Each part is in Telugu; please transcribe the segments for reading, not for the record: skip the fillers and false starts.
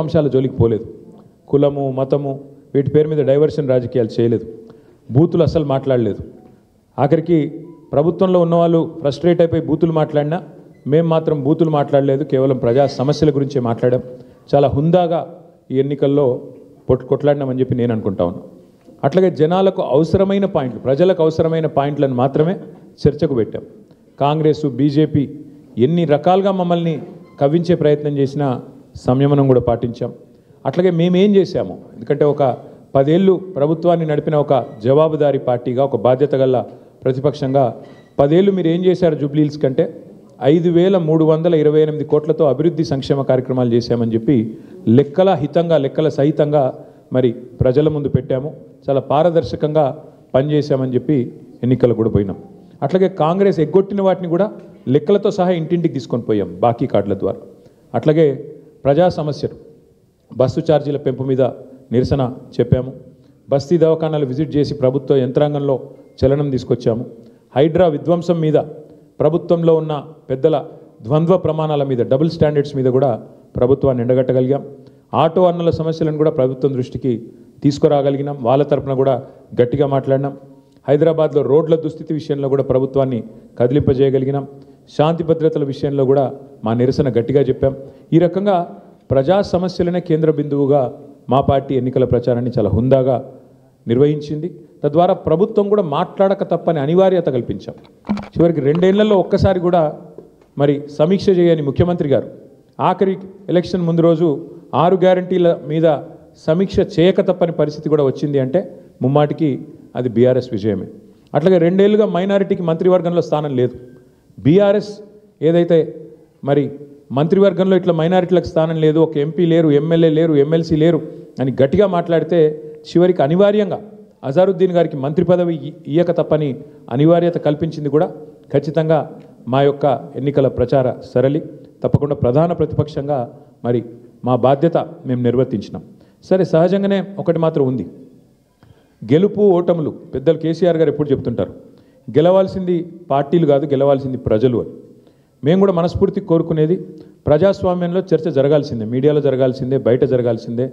అంశాల జోలికి పోలేదు. కులము మతము వీటి పేరు మీద డైవర్షన్ రాజకీయాలు చేయలేదు. బూతులు అసలు మాట్లాడలేదు. ఆఖరికి ప్రభుత్వంలో ఉన్నవాళ్ళు ఫ్రస్ట్రేట్ అయిపోయి బూతులు మాట్లాడినా మేము మాత్రం బూతులు మాట్లాడలేదు. కేవలం ప్రజా సమస్యల గురించే మాట్లాడాం. చాలా హుందాగా ఈ ఎన్నికల్లో కొట్లాడినామని చెప్పి నేను అనుకుంటా ఉన్నాను. అట్లాగే జనాలకు అవసరమైన పాయింట్లు, ప్రజలకు అవసరమైన పాయింట్లను మాత్రమే చర్చకు పెట్టాం. కాంగ్రెస్ బీజేపీ ఎన్ని రకాలుగా మమ్మల్ని కవ్వించే ప్రయత్నం చేసినా సంయమనం కూడా పాటించాం. అట్లాగే మేమేం చేశాము, ఎందుకంటే ఒక 10 ఏళ్ళు ప్రభుత్వాన్ని నడిపిన ఒక జవాబుదారీ పార్టీగా, ఒక బాధ్యత గల ప్రతిపక్షంగా 10 ఏళ్ళు మీరు ఏం చేశారు జూబ్లీహిల్స్ కంటే 5,328 కోట్లతో అభివృద్ధి సంక్షేమ కార్యక్రమాలు చేశామని చెప్పి లెక్కల హితంగా లెక్కల సహితంగా మరి ప్రజల ముందు పెట్టాము. చాలా పారదర్శకంగా పనిచేశామని చెప్పి ఎన్నికలు కూడా పోయినాం. అట్లాగే కాంగ్రెస్ ఎగ్గొట్టిన వాటిని కూడా లెక్కలతో సహా ఇంటింటికి తీసుకొని పోయాం బాకీ కార్డుల ద్వారా. అట్లాగే ప్రజా సమస్యలు, బస్సు ఛార్జీల పెంపు మీద నిరసన చెప్పాము. బస్తీ దవాఖానాలు విజిట్ చేసి ప్రభుత్వ యంత్రాంగంలో చలనం తీసుకొచ్చాము. హైడ్రా విధ్వంసం మీద, ప్రభుత్వంలో ఉన్న పెద్దల ద్వంద్వ ప్రమాణాల మీద, డబుల్ స్టాండర్డ్స్ మీద కూడా ప్రభుత్వాన్ని ఎండగట్టగలిగాం. ఆటో అన్నల సమస్యలను కూడా ప్రభుత్వం దృష్టికి తీసుకురాగలిగినాం. వాళ్ళ తరపున కూడా గట్టిగా మాట్లాడినాం. హైదరాబాద్లో రోడ్ల దుస్థితి విషయంలో కూడా ప్రభుత్వాన్ని కదిలింపజేయగలిగినాం. శాంతి భద్రతల విషయంలో కూడా మా నిరసన గట్టిగా చెప్పాం. ఈ రకంగా ప్రజా సమస్యలనే కేంద్ర బిందువుగా మా పార్టీ ఎన్నికల ప్రచారాన్ని చాలా హుందాగా నిర్వహించింది. తద్వారా ప్రభుత్వం కూడా మాట్లాడక తప్పని అనివార్యత కల్పించాం. చివరికి 2 ఏళ్లలో ఒక్కసారి కూడా మరి సమీక్ష చేయని ముఖ్యమంత్రి గారు ఆఖరి ఎలక్షన్ ముందు రోజు 6 గ్యారంటీల మీద సమీక్ష చేయక తప్పని పరిస్థితి కూడా వచ్చింది అంటే ముమ్మాటికి అది బీఆర్ఎస్ విజయమే. అట్లాగే 2 ఏళ్ళుగా మైనారిటీకి మంత్రివర్గంలో స్థానం లేదు. బీఆర్ఎస్ ఏదైతే మరి మంత్రివర్గంలో ఇట్లా మైనారిటీలకు స్థానం లేదు, ఒక ఎంపీ లేరు, ఎమ్మెల్యే లేరు, ఎమ్మెల్సీ లేరు అని గట్టిగా మాట్లాడితే చివరికి అనివార్యంగా అజారుద్దీన్ గారికి మంత్రి పదవి ఇయ్యక తప్పని అనివార్యత కల్పించింది కూడా ఖచ్చితంగా మా యొక్క ఎన్నికల ప్రచార సరళి. తప్పకుండా ప్రధాన ప్రతిపక్షంగా మరి మా బాధ్యత మేము నిర్వర్తించినాం. సరే, సహజంగానే ఒకటి మాత్రం ఉంది, గెలుపు ఓటములు పెద్దలు కేసీఆర్ గారు ఎప్పుడు చెప్తుంటారు, గెలవాల్సింది పార్టీలు కాదు, గెలవాల్సింది ప్రజలు అని. మేము కూడా మనస్ఫూర్తి కోరుకునేది ప్రజాస్వామ్యంలో చర్చ జరగాల్సిందే, మీడియాలో జరగాల్సిందే, బయట జరగాల్సిందే,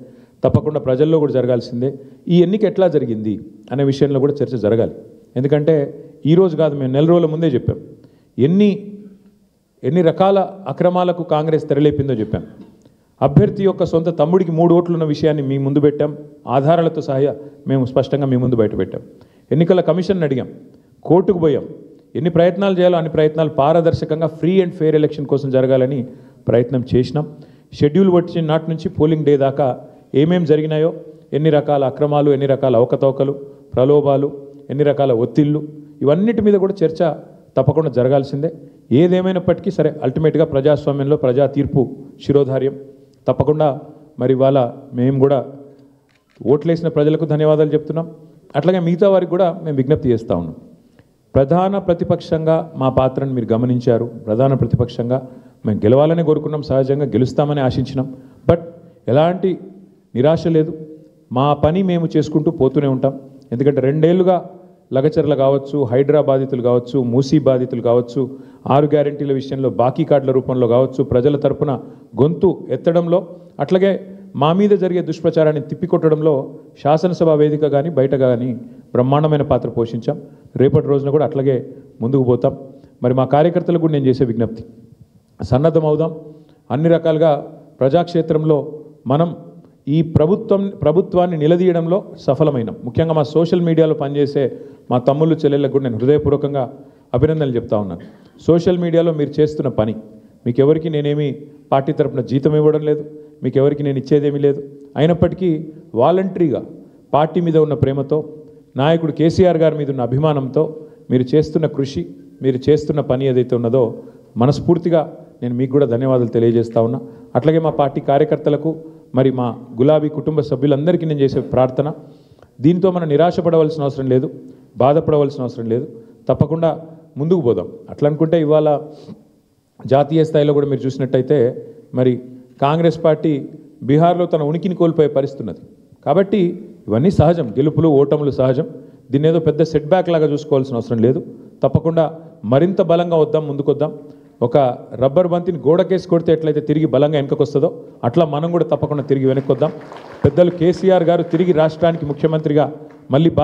తప్పకుండా ప్రజల్లో కూడా జరగాల్సిందే. ఈ ఎన్నిక ఎట్లా జరిగింది అనే విషయంలో కూడా చర్చ జరగాలి. ఎందుకంటే ఈరోజు కాదు, మేము 4 రోజుల ముందే చెప్పాం ఎన్ని రకాల అక్రమాలకు కాంగ్రెస్ తెరలేపిందో చెప్పాం. అభ్యర్థి యొక్క సొంత తమ్ముడికి 3 ఓట్లు ఉన్న విషయాన్ని మీ ముందు పెట్టాం. ఆధారాలతో సహా మేము స్పష్టంగా మీ ముందు బయట పెట్టాం. ఎన్నికల కమిషన్ అడిగాం, కోర్టుకు పోయాం. ఎన్ని ప్రయత్నాలు చేయాలో అన్ని ప్రయత్నాలు పారదర్శకంగా ఫ్రీ అండ్ ఫెయిర్ ఎలక్షన్ కోసం జరగాలని ప్రయత్నం చేసినాం. షెడ్యూల్ వచ్చిన నాటి నుంచి పోలింగ్ డే దాకా ఏమేం జరిగినాయో, ఎన్ని రకాల అక్రమాలు, ఎన్ని రకాల అవకతవకలు, ప్రలోభాలు, ఎన్ని రకాల ఒత్తిళ్ళు, ఇవన్నిటి మీద కూడా చర్చ తప్పకుండా జరగాల్సిందే. ఏదేమైనప్పటికీ సరే, అల్టిమేట్గా ప్రజాస్వామ్యంలో ప్రజా తీర్పు శిరోధార్యం. తప్పకుండా మరి ఇవాళ మేము కూడా ఓట్లేసిన ప్రజలకు ధన్యవాదాలు చెప్తున్నాం. అట్లాగే మిగతా వారికి కూడా మేము విజ్ఞప్తి చేస్తూ ఉన్నాం. ప్రధాన ప్రతిపక్షంగా మా పాత్రను మీరు గమనించారు. ప్రధాన ప్రతిపక్షంగా మేము గెలవాలని కోరుకున్నాం, సహజంగా గెలుస్తామని ఆశించినాం. బట్ ఎలాంటి నిరాశ లేదు, మా పని మేము చేసుకుంటూ పోతూనే ఉంటాం. ఎందుకంటే 2 ఏళ్లుగా లగచర్ల కావచ్చు, హైడ్రా బాధితులు కావచ్చు, మూసీ బాధితులు కావచ్చు, 6 గ్యారంటీల విషయంలో బాకీ కార్డుల రూపంలో కావచ్చు, ప్రజల తరపున గొంతు ఎత్తడంలో, అట్లాగే మా మీద జరిగే దుష్ప్రచారాన్ని తిప్పికొట్టడంలో శాసనసభ వేదిక కానీ బయట కానీ బ్రహ్మాండమైన పాత్ర పోషించాం. రేపటి రోజున కూడా అట్లాగే ముందుకు పోతాం. మరి మా కార్యకర్తలకు కూడా నేను చేసే విజ్ఞప్తి, సన్నద్ధం అవుదాం. అన్ని రకాలుగా ప్రజాక్షేత్రంలో మనం ఈ ప్రభుత్వాన్ని నిలదీయడంలో సఫలమైనాం. ముఖ్యంగా మా సోషల్ మీడియాలో పనిచేసే మా తమ్ముళ్ళు చెల్లెళ్ళకు కూడా నేను హృదయపూర్వకంగా అభినందనలు చెప్తా ఉన్నాను. సోషల్ మీడియాలో మీరు చేస్తున్న పని, మీకు ఎవరికి నేనేమి పార్టీ తరపున జీతం ఇవ్వడం లేదు, మీకు ఎవరికి నేను ఇచ్చేదేమీ లేదు. అయినప్పటికీ వాలంటరీగా పార్టీ మీద ఉన్న ప్రేమతో, నాయకుడు కేసీఆర్ గారి మీద ఉన్న అభిమానంతో మీరు చేస్తున్న కృషి, మీరు చేస్తున్న పని ఏదైతే ఉన్నదో మనస్ఫూర్తిగా నేను మీకు కూడా ధన్యవాదాలు తెలియజేస్తా ఉన్నా. అట్లాగే మా పార్టీ కార్యకర్తలకు, మరి మా గులాబీ కుటుంబ సభ్యులందరికీ నేను చేసే ప్రార్థన, దీంతో మనం నిరాశపడవలసిన అవసరం లేదు, బాధపడవలసిన అవసరం లేదు. తప్పకుండా ముందుకు పోదాం. అట్లా అనుకుంటే ఇవాళ జాతీయ స్థాయిలో కూడా మీరు చూసినట్టయితే మరి కాంగ్రెస్ పార్టీ బీహార్లో తన ఉనికిని కోల్పోయే పరిస్థితి ఉన్నది. కాబట్టి ఇవన్నీ సహజం, గెలుపులు ఓటములు సహజం. దీన్ని ఏదో పెద్ద సెట్ బ్యాక్ లాగా చూసుకోవాల్సిన అవసరం లేదు. తప్పకుండా మరింత బలంగా వద్దాం, ముందుకొద్దాం. ఒక రబ్బర్ బంతిని గోడకేసి కొడితే ఎట్లయితే తిరిగి బలంగా వెనకకు వస్తుందో అట్లా మనం కూడా తప్పకుండా తిరిగి వెనక్కి వద్దాం. పెద్దలు కేసీఆర్ గారు తిరిగి రాష్ట్రానికి ముఖ్యమంత్రిగా మళ్ళీ